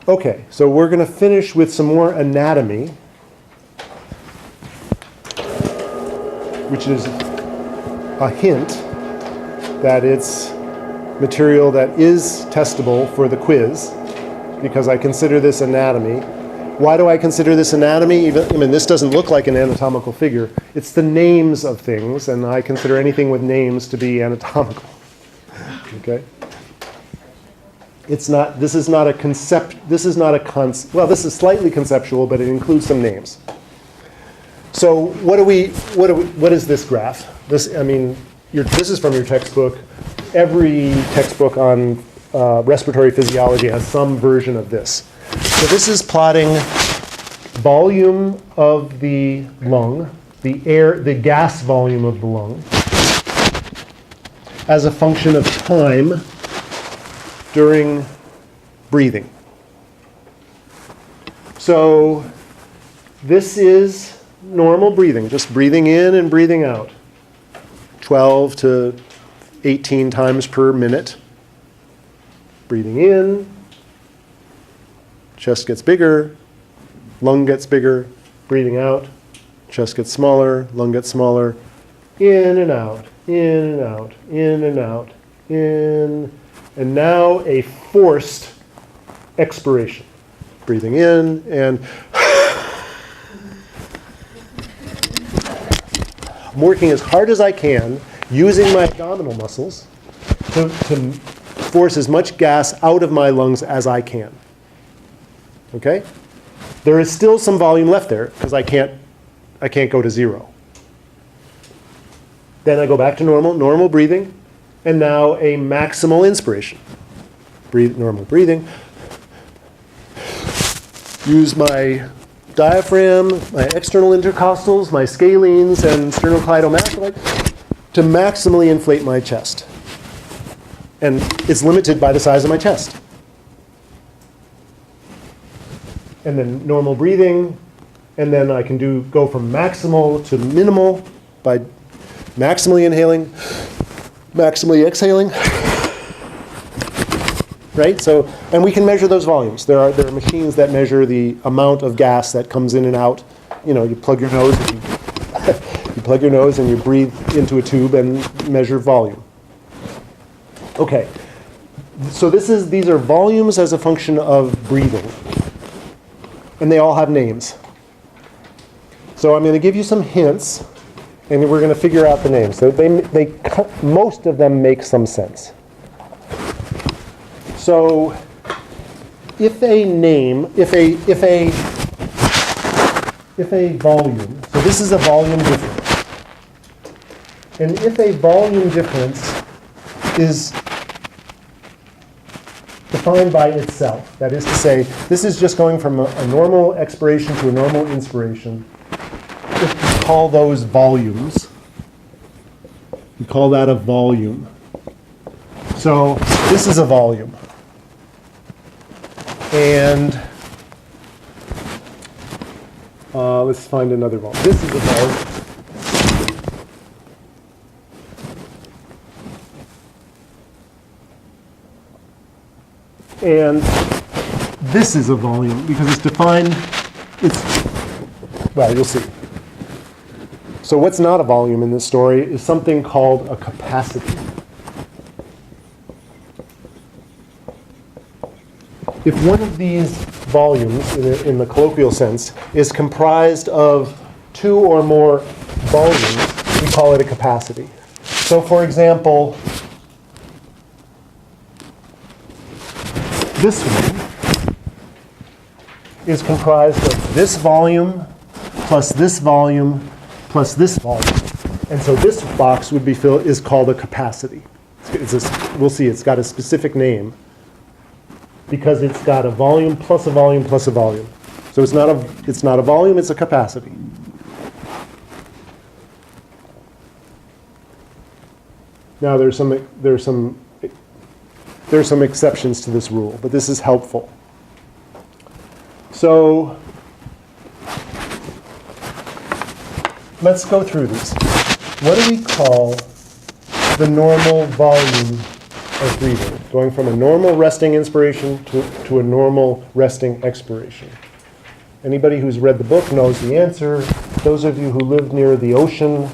Okay, so we're going to finish with some more anatomy, which is a hint that it's material that is testable for the quiz, because I consider this anatomy. Why do I consider this anatomy? This doesn't look like an anatomical figure. It's the names of things, and I consider anything with names to be anatomical. Okay? This is slightly conceptual, but it includes some names. So what is this graph? This is from your textbook. Every textbook on respiratory physiology has some version of this. So this is plotting volume of the lung, the gas volume of the lung, as a function of time during breathing. So this is normal breathing, just breathing in and breathing out, 12 to 18 times per minute. Breathing in, chest gets bigger, lung gets bigger. Breathing out, chest gets smaller, lung gets smaller. In and out, in and out, in and out, in. And now a forced expiration. Breathing in and I'm working as hard as I can using my abdominal muscles to force as much gas out of my lungs as I can. Okay? There is still some volume left there because I can't go to zero. Then I go back to normal breathing. And now a maximal inspiration. Normal breathing. Use my diaphragm, my external intercostals, my scalenes, and sternocleidomastoid to maximally inflate my chest. And it's limited by the size of my chest. And then normal breathing, and then I can go from maximal to minimal by maximally inhaling, maximally exhaling, right? So, and we can measure those volumes. There are machines that measure the amount of gas that comes in and out. You plug your nose, you plug your nose and you breathe into a tube and measure volume. Okay, so these are volumes as a function of breathing, and they all have names. So I'm going to give you some hints. And we're going to figure out the names. So most of them make some sense. So if a volume, so this is a volume difference. And if a volume difference is defined by itself, that is to say, this is just going from a normal expiration to a normal inspiration, we call those volumes. We call that a volume. So this is a volume. And let's find another volume. This is a volume. And this is a volume because it's defined, well, you'll see. So what's not a volume in this story is something called a capacity. If one of these volumes, in the colloquial sense, is comprised of two or more volumes, we call it a capacity. So for example, this one is comprised of this volume plus this volume plus this volume. And so this box would be is called a capacity. We'll see, it's got a specific name because it's got a volume plus a volume plus a volume. So it's not a volume, it's a capacity. Now there's some exceptions to this rule, but this is helpful. So let's go through these. What do we call the normal volume of breathing? Going from a normal resting inspiration to a normal resting expiration. Anybody who's read the book knows the answer. Those of you who live near the ocean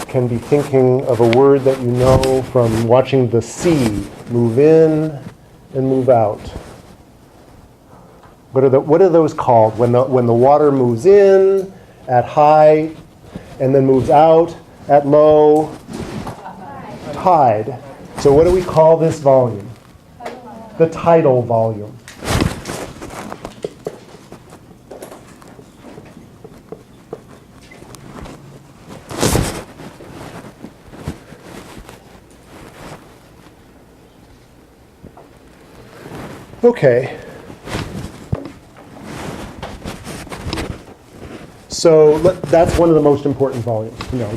can be thinking of a word that you know from watching the sea move in and move out. What are those called? When the water moves in at high and then moves out at low? Tide. So what do we call this volume? The tidal volume. Okay. So that's one of the most important volumes to know.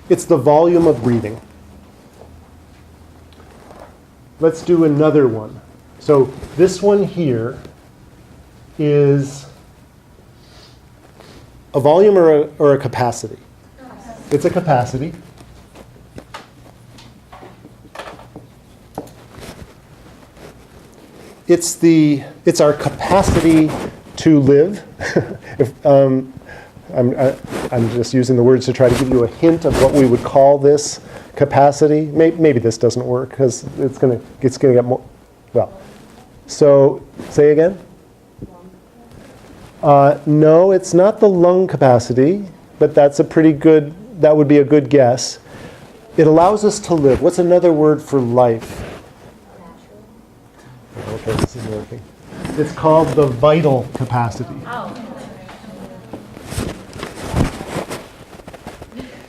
It's the volume of breathing. Let's do another one. So this one here is a volume or a capacity? It's a capacity. It's our capacity to live. I'm just using the words to try to give you a hint of what we would call this capacity. Maybe this doesn't work because it's gonna get more. Well, so say again. No, it's not the lung capacity, but that would be a good guess. It allows us to live. What's another word for life? Okay, this is working. It's called the vital capacity.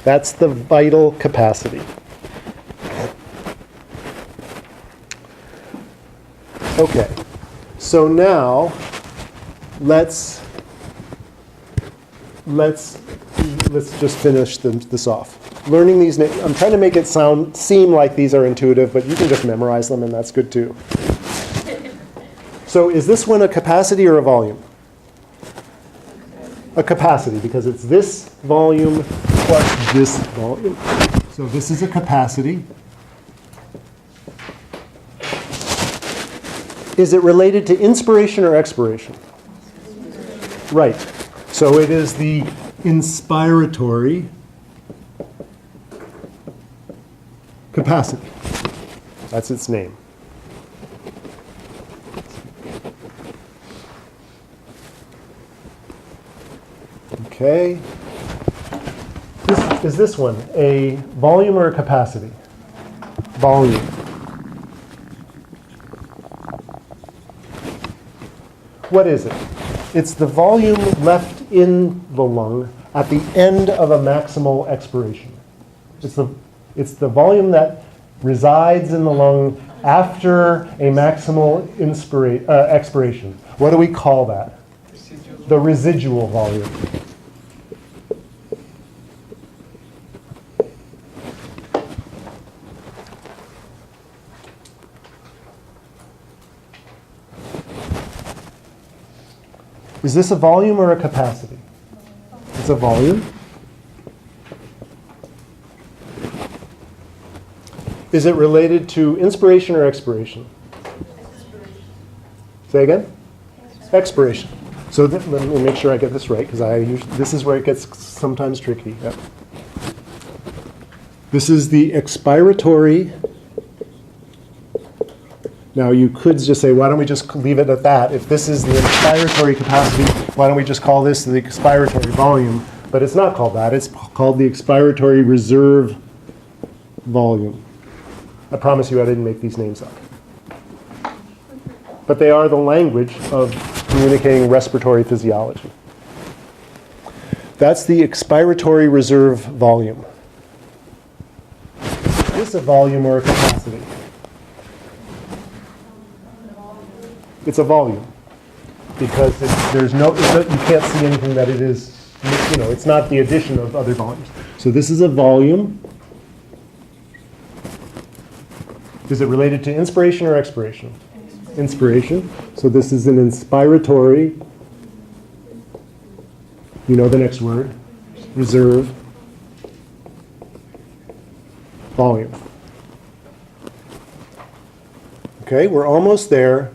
That's the vital capacity. Okay, so now let's just finish this off. Learning these, I'm trying to make it seem like these are intuitive, but you can just memorize them, and that's good too. So is this one a capacity or a volume? A capacity, because it's this volume plus this volume. So this is a capacity. Is it related to inspiration or expiration? Right. So it is the inspiratory capacity. That's its name. Okay. Is this one a volume or a capacity? Volume. What is it? It's the volume left in the lung at the end of a maximal expiration. It's the volume that resides in the lung after a maximal expiration. What do we call that? The residual volume. Is this a volume or a capacity? It's a volume. Is it related to inspiration or expiration? Say again? Expiration. So let me make sure I get this right, because this is where it gets sometimes tricky. Yep. This is the expiratory. Now you could just say, why don't we just leave it at that? If this is the inspiratory capacity, why don't we just call this the expiratory volume? But it's not called that. It's called the expiratory reserve volume. I promise you I didn't make these names up. but they are the language of communicating respiratory physiology. That's the expiratory reserve volume. Is this a volume or a capacity? It's a volume because there's no, you can't see anything that it is, it's not the addition of other volumes. So this is a volume. Is it related to inspiration or expiration? Inspiration. So this is an inspiratory, the next word, reserve volume. Okay, we're almost there.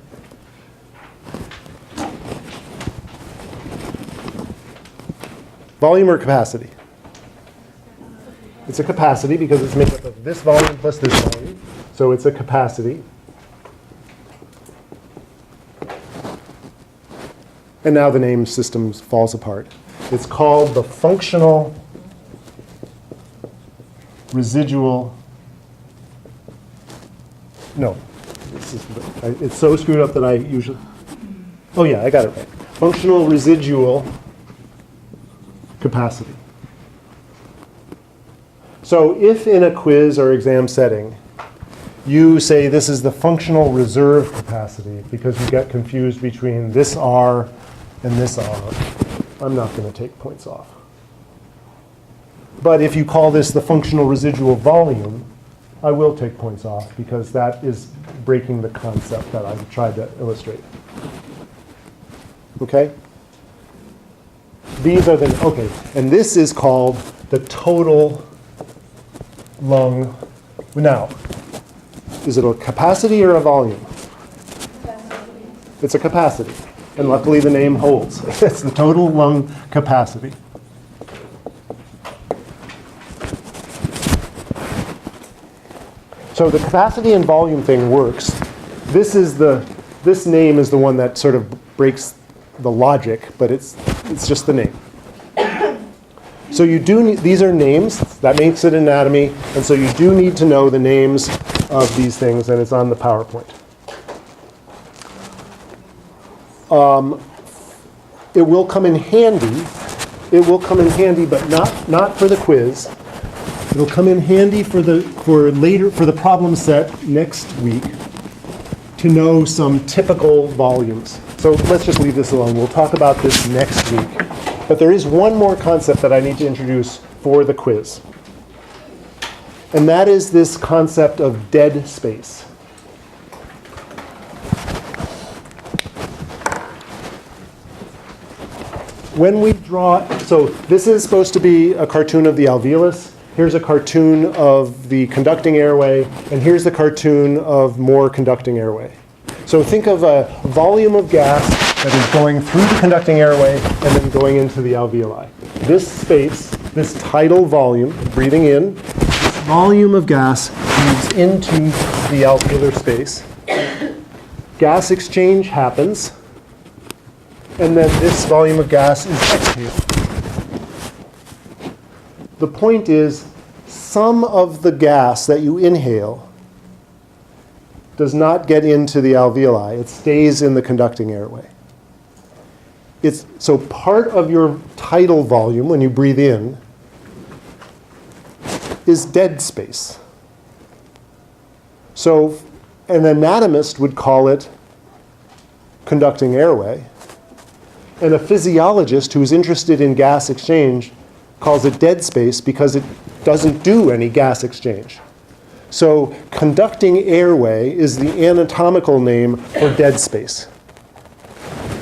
Volume or capacity? It's a capacity because it's made up of this volume plus this volume. So it's a capacity. And now the name system falls apart. It's called the functional residual. No, it's so screwed up that I usually. Oh yeah, I got it right. Functional residual capacity. So if in a quiz or exam setting, you say this is the functional reserve capacity because you get confused between this R and this R, I'm not going to take points off. But if you call this the functional residual volume, I will take points off because that is breaking the concept that I've tried to illustrate. Okay? These are and this is called the total lung. Now, is it a capacity or a volume? Capacity. It's a capacity. And luckily the name holds. It's the total lung capacity. So the capacity and volume thing works. This name is the one that sort of breaks the logic, but it's just the name. So you do need, these are names, that makes it anatomy, and so you do need to know the names of these things, and it's on the PowerPoint. It will come in handy. It will come in handy, but not for the quiz. It'll come in handy for the problem set next week to know some typical volumes. So let's just leave this alone. We'll talk about this next week. But there is one more concept that I need to introduce for the quiz. And that is this concept of dead space. When we draw, so this is supposed to be a cartoon of the alveolus. Here's a cartoon of the conducting airway, and here's the cartoon of more conducting airway. So think of a volume of gas that is going through the conducting airway and then going into the alveoli. This space, this tidal volume, breathing in, this volume of gas moves into the alveolar space. Gas exchange happens, and then this volume of gas is exhaled. The point is, some of the gas that you inhale does not get into the alveoli. It stays in the conducting airway. So part of your tidal volume when you breathe in is dead space. So an anatomist would call it conducting airway. And a physiologist who's interested in gas exchange calls it dead space because it doesn't do any gas exchange. So conducting airway is the anatomical name for dead space.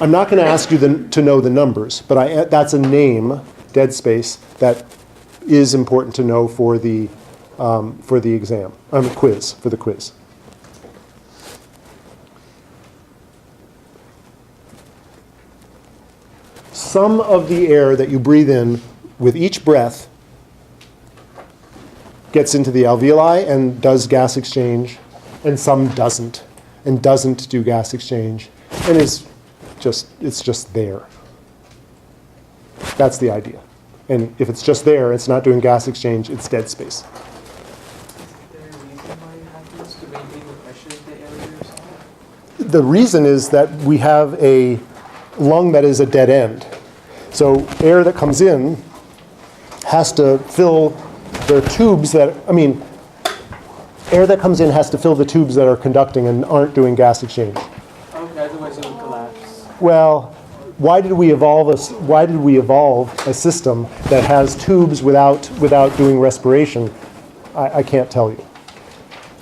I'm not going to ask you to know the numbers, but that's a name, dead space, that is important to know for the exam, quiz, for the quiz. Some of the air that you breathe in with each breath gets into the alveoli and does gas exchange, and some doesn't, and doesn't do gas exchange, and it's just there. That's the idea. And if it's just there, it's not doing gas exchange, it's dead space. Is there a reason why you have this to maintain the pressure of the airway or something? the reason is that we have a lung that is a dead end. So air that comes in has to fill the tubes that, air that comes in has to fill the tubes that are conducting and aren't doing gas exchange. Okay, otherwise it will collapse. Well, why did we evolve a system that has tubes without doing respiration? I can't tell you.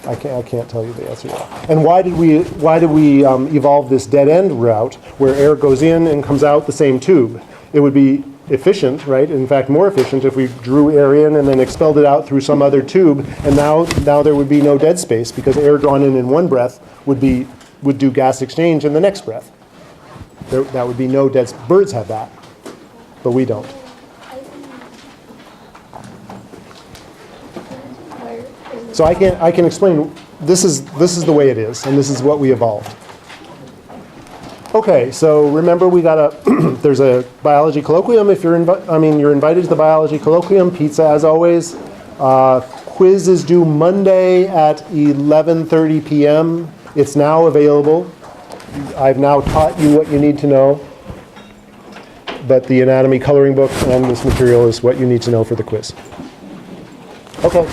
I can't tell you the answer to that. And why did we evolve this dead end route where air goes in and comes out the same tube? It would be efficient, right? In fact, more efficient if we drew air in and then expelled it out through some other tube, and now there would be no dead space because air drawn in one breath would do gas exchange in the next breath. That would be no dead. Birds have that, but we don't. So I can explain. This is the way it is, and this is what we evolved. Okay, so remember we got there's a biology colloquium. If you're invited to the biology colloquium. Pizza as always. Quiz is due Monday at 11:30 p.m. It's now available. I've now taught you what you need to know, but the anatomy coloring book and this material is what you need to know for the quiz. Okay.